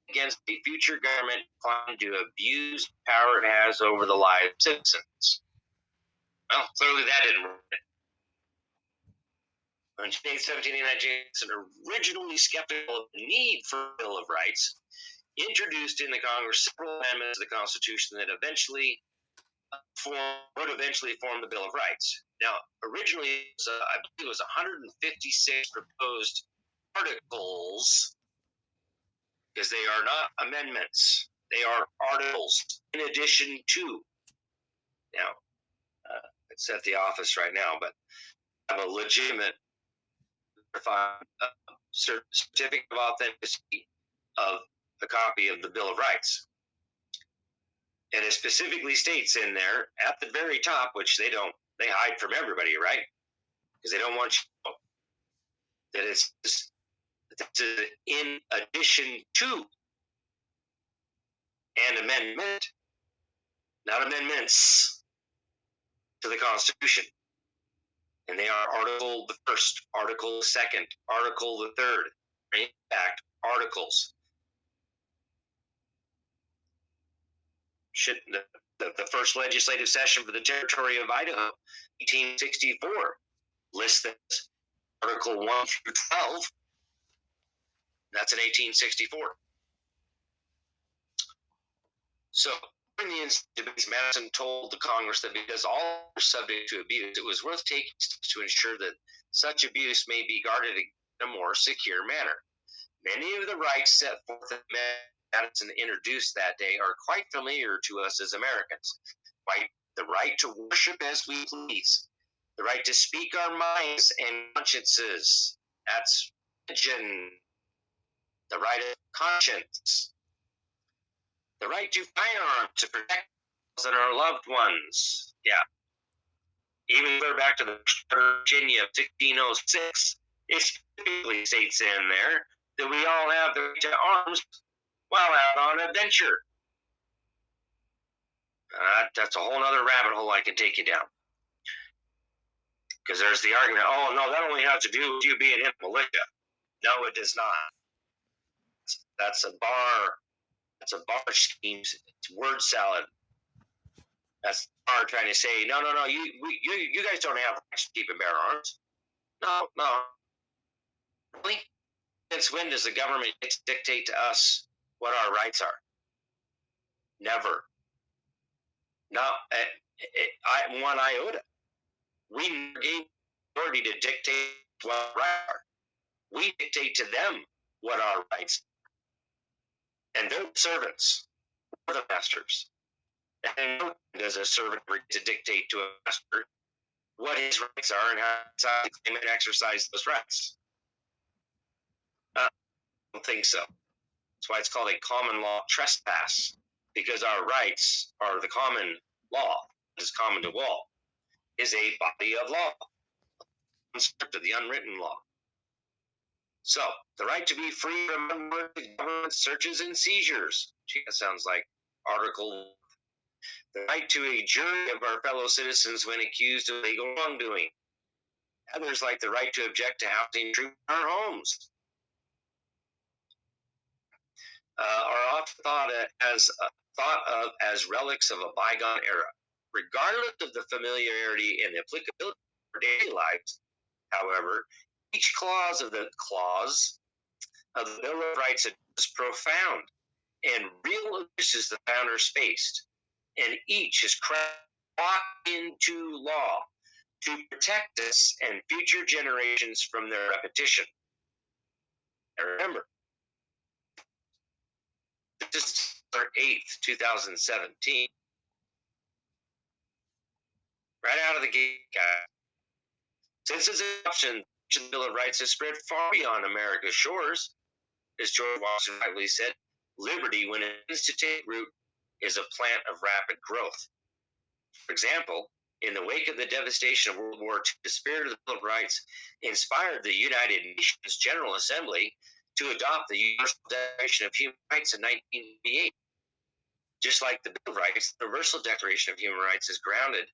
against a future government inclined to abuse the power it has over the lives of citizens. Well, clearly that didn't work. On June 8, 1789, Jackson, originally skeptical of the need for a Bill of Rights, introduced in the Congress several amendments to the Constitution that would eventually form the Bill of Rights. Now, originally, I believe it was 156 proposed articles, because they are not amendments. They are articles in addition to. Now, it's at the office right now, but I have a legitimate certificate of authenticity of a copy of the Bill of Rights. And it specifically states in there at the very top, which they hide from everybody, right? Because they don't want you to know that it's in addition to an amendment, not amendments, to the Constitution. And they are Article the 1st, Article the 2nd, Article the 3rd, in fact, articles. The first legislative session for the territory of Idaho, 1864, lists this. Article 1 through 12, that's in 1864. So, during the debates, Madison told the Congress that because all are subject to abuse, it was worth taking steps to ensure that such abuse may be guarded in a more secure manner. Many of the rights set forth in Madison introduced that day are quite familiar to us as Americans. The right to worship as we please, the right to speak our minds and consciences, that's religion, the right of conscience, the right to firearms to protect us and our loved ones. Yeah. Even clear back to the Virginia of 1606, it specifically states in there that we all have the right to arms while out on adventure. That's a whole other rabbit hole I can take you down. Because there's the argument, oh, no, that only has to do with you being in militia. No, it does not. That's a bar scheme. It's word salad. That's the bar trying to say, no, you guys don't have rights to keep and bear arms. No. Really? Since when does the government dictate to us what our rights are? Never. Not one iota. We gave authority to dictate what our rights are. We dictate to them what our rights are. And they're the servants. We're the masters. And no one does a servant to dictate to a master what his rights are and how to claim and exercise those rights. I don't think so. That's why it's called a common law trespass, because our rights are the common law. It is common to all. Is a body of law, unscripted, the unwritten law. So, the right to be free from unwarranted government searches and seizures. Gee, that sounds like Article. The right to a jury of our fellow citizens when accused of legal wrongdoing. Others like the right to object to housing treatment in our homes. Are often thought of as relics of a bygone era. Regardless of the familiarity and the applicability of our daily lives, however, each clause of the Bill of Rights is profound and real abuses the founders faced, and each is locked into law to protect us and future generations from their repetition. And remember, this is December 8th, 2017. Right out of the gate, guys. Since its adoption, the Bill of Rights has spread far beyond America's shores. As George Washington rightly said, liberty, when it begins to take root, is a plant of rapid growth. For example, in the wake of the devastation of World War II, the spirit of the Bill of Rights inspired the United Nations General Assembly to adopt the Universal Declaration of Human Rights in 1988. Just like the Bill of Rights, the Universal Declaration of Human Rights is grounded